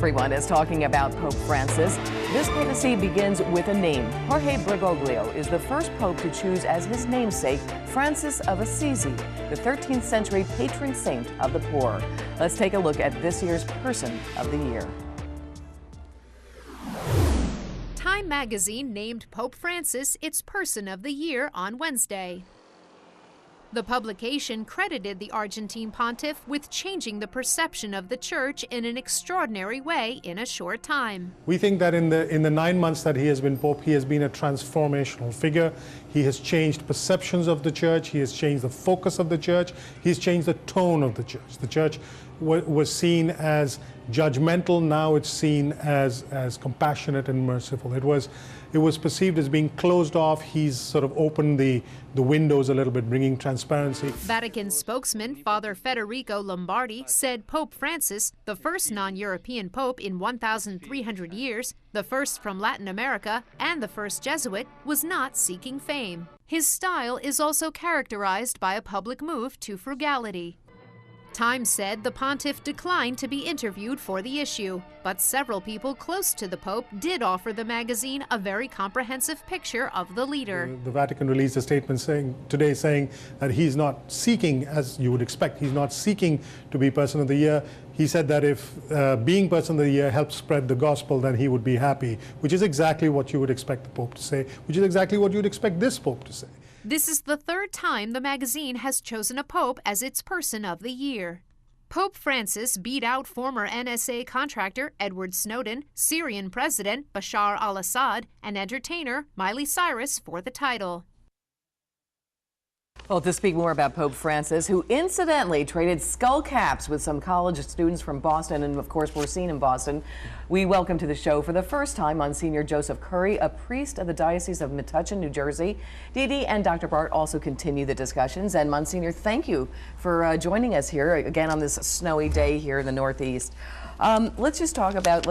everyone is talking about Pope Francis. This papacy begins with a name. Jorge Bergoglio is the first pope to choose as his namesake Francis of Assisi, the 13th century patron saint of the poor. Let's take a look at this year's Person of the Year. Time magazine named Pope Francis its Person of the Year on Wednesday. The publication credited the Argentine pontiff with changing the perception of the church in an extraordinary way in a short time. We think that in the 9 months that he has been Pope, he has been a transformational figure. He has changed perceptions of the church. He has changed the focus of the church. He's changed the tone of the church. The church was seen as judgmental. Now it's seen as compassionate and merciful. It was perceived as being closed off. He's sort of opened the windows a little bit, bringing transparency. Vatican spokesman Father Federico Lombardi said Pope Francis, the first non-European pope in 1,300 years, the first from Latin America, and the first Jesuit, was not seeking fame. His style is also characterized by a public move to frugality. Time said the pontiff declined to be interviewed for the issue, but several people close to the Pope did offer the magazine a very comprehensive picture of the leader. The Vatican released a statement today saying that he's not seeking, as you would expect, he's not seeking to be Person of the Year. He said that if being Person of the Year helps spread the gospel, then he would be happy, which is exactly what you would expect the Pope to say, which is exactly what you would expect this Pope to say. This is the third time the magazine has chosen a pope as its Person of the Year. Pope Francis beat out former NSA contractor Edward Snowden, Syrian President Bashar al-Assad, and entertainer Miley Cyrus for the title. Well, to speak more about Pope Francis, who incidentally traded skull caps with some college students from Boston, and of course we're seen in Boston, we welcome to the show for the first time Monsignor Joseph Curry, a priest of the Diocese of Metuchen, New Jersey. Dee Dee and Dr. Bart also continue the discussions. And Monsignor, thank you for joining us here again on this snowy day here in the Northeast. Let's just talk about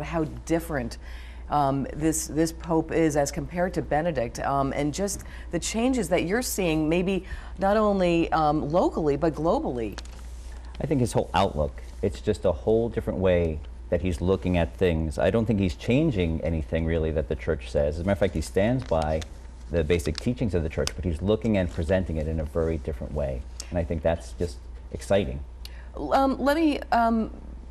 how different this Pope is as compared to Benedict, and just the changes that you're seeing, maybe not only locally but globally. I think his whole outlook, it's just a whole different way that he's looking at things. I don't think he's changing anything really that the church says. As a matter of fact, he stands by the basic teachings of the church, but he's looking and presenting it in a very different way. And I think that's just exciting. Let me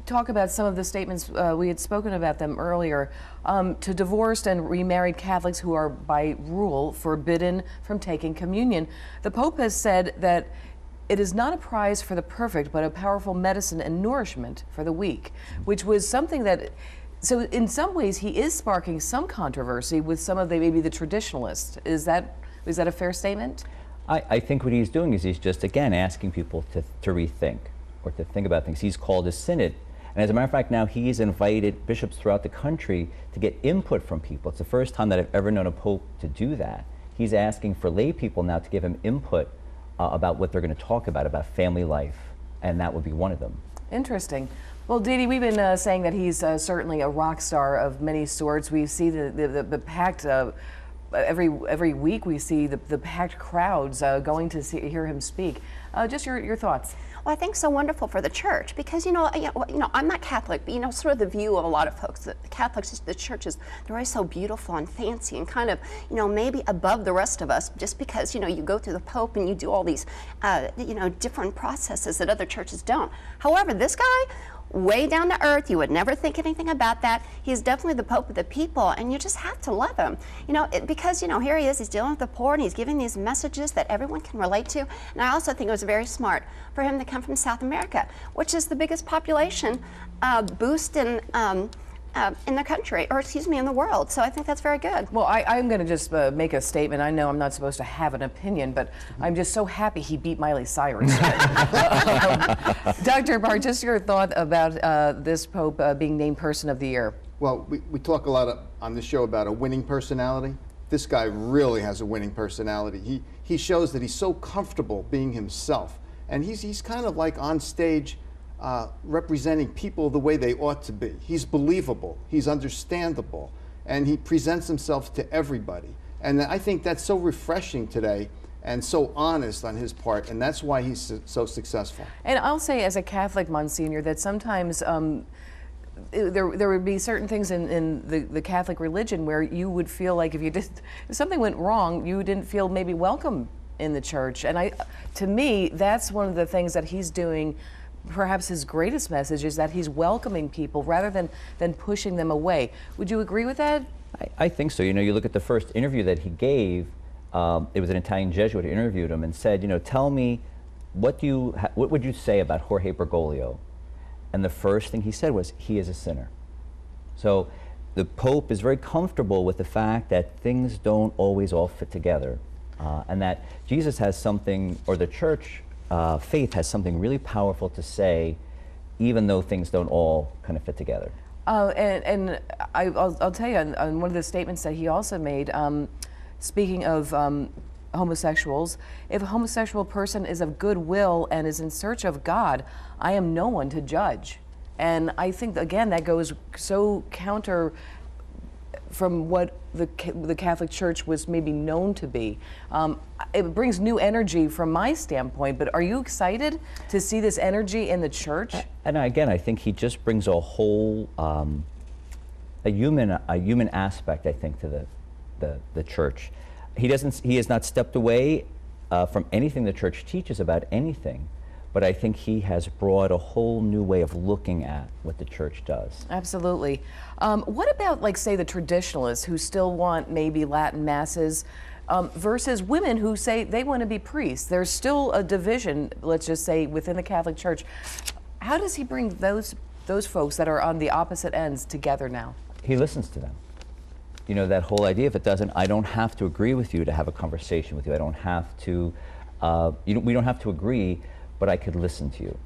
talk about some of the statements. We had spoken about them earlier. To divorced and remarried Catholics who are by rule forbidden from taking communion. The Pope has said that it is not a prize for the perfect, but a powerful medicine and nourishment for the weak, which was something that, so in some ways he is sparking some controversy with some of maybe the traditionalists. Is that a fair statement? I think what he's doing is he's just, again, asking people to rethink or to think about things. He's called a synod. And as a matter of fact, now he's invited bishops throughout the country to get input from people. It's the first time that I've ever known a pope to do that. He's asking for lay people now to give him input about what they're going to talk about family life, and that would be one of them. Interesting. Well, Dee Dee, we've been saying that he's certainly a rock star of many sorts. We see the packed, every week we see the packed crowds going to hear him speak. Just your thoughts. Well, I think so wonderful for the church because, you know, I'm not Catholic, but, sort of the view of a lot of folks, the Catholics, the churches, they're always so beautiful and fancy and kind of, maybe above the rest of us just because, you go through the Pope and you do all these, different processes that other churches don't. However, this guy, way down to earth, you would never think anything about that. He's definitely the Pope of the people, and you just have to love him. Because here he is, he's dealing with the poor, and he's giving these messages that everyone can relate to. And I also think it was very smart for him to come from South America, which is the biggest population boost in the country, or in the world. So I think that's very good. Well, I'm going to just make a statement. I know I'm not supposed to have an opinion, but I'm just so happy he beat Miley Cyrus. Dr. Bart, just your thought about this Pope being named Person of the Year. Well, we talk a lot on this show about a winning personality. This guy really has a winning personality. He shows that he's so comfortable being himself, and he's kind of like on stage representing people the way they ought to be. He's believable, he's understandable, and he presents himself to everybody. And I think that's so refreshing today and so honest on his part, and that's why he's so successful. And I'll say as a Catholic, Monsignor, that sometimes there would be certain things in the Catholic religion where you would feel like if something went wrong, you didn't feel maybe welcome in the church. And to me, that's one of the things that he's doing. Perhaps his greatest message is that he's welcoming people rather than pushing them away. Would you agree with that? I think so. You know, you look at the first interview that he gave. It was an Italian Jesuit who interviewed him and said, you know, tell me, what would you say about Jorge Bergoglio? And the first thing he said was, he is a sinner. So the Pope is very comfortable with the fact that things don't always all fit together, and that Jesus has something, or the church faith has something really powerful to say, even though things don't all kind of fit together. And I'll tell you, on one of the statements that he also made, speaking of homosexuals, if a homosexual person is of good will and is in search of God, I am no one to judge. And I think, again, that goes so counter from what the Catholic Church was maybe known to be. It brings new energy from my standpoint, but are you excited to see this energy in the church? And again, I think he just brings a whole, a human aspect, I think, to the church. He has not stepped away from anything the church teaches about anything, but I think he has brought a whole new way of looking at what the church does. Absolutely. What about, like, say, the traditionalists who still want maybe Latin masses versus women who say they want to be priests? There's still a division, let's just say, within the Catholic Church. How does he bring those folks that are on the opposite ends together now? He listens to them. You know, that whole idea, if it doesn't, I don't have to agree with you to have a conversation with you. I don't have to, we don't have to agree, but I could listen to you.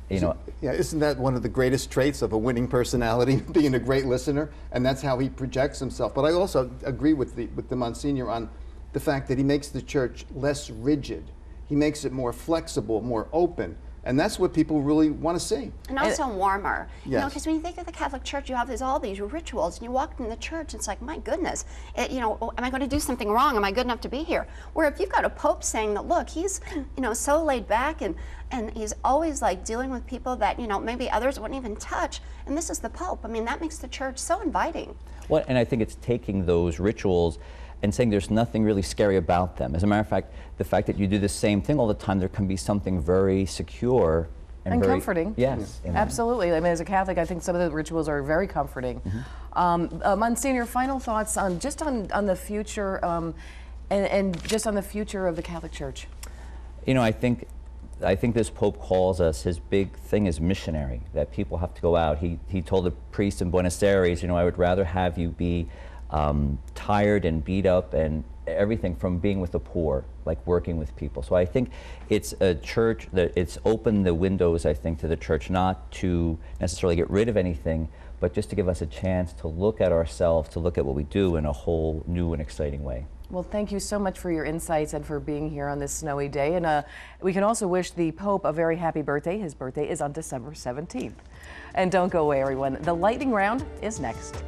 You know, yeah, isn't that one of the greatest traits of a winning personality, being a great listener? And that's how he projects himself. But I also agree with the Monsignor on the fact that he makes the church less rigid. He makes it more flexible, more open. And that's what people really want to see. And also warmer. Yes. You know, because when you think of the Catholic Church, you have all these rituals, and you walk in the church, it's like, my goodness, you know, am I going to do something wrong? Am I good enough to be here? Where if you've got a Pope saying that, look, he's, you know, so laid back, and he's always like dealing with people that, you know, maybe others wouldn't even touch, and this is the Pope. I mean, that makes the church so inviting. Well, and I think it's taking those rituals and saying there's nothing really scary about them. As a matter of fact, the fact that you do the same thing all the time, there can be something very secure and very comforting. Yes. Absolutely. I mean, as a Catholic, I think some of the rituals are very comforting. Mm-hmm. Monsignor, final thoughts on on the future and just on the future of the Catholic Church. You know, I think this Pope calls us, his big thing is missionary, that people have to go out. He told the priest in Buenos Aires, you know, I would rather have you be tired and beat up and everything from being with the poor, like working with people. So I think it's a church that it's opened the windows, I think, to the church, not to necessarily get rid of anything, but just to give us a chance to look at ourselves, to look at what we do in a whole new and exciting way. Well, thank you so much for your insights and for being here on this snowy day. And we can also wish the Pope a very happy birthday. His birthday is on December 17th. And don't go away, everyone. The lightning round is next.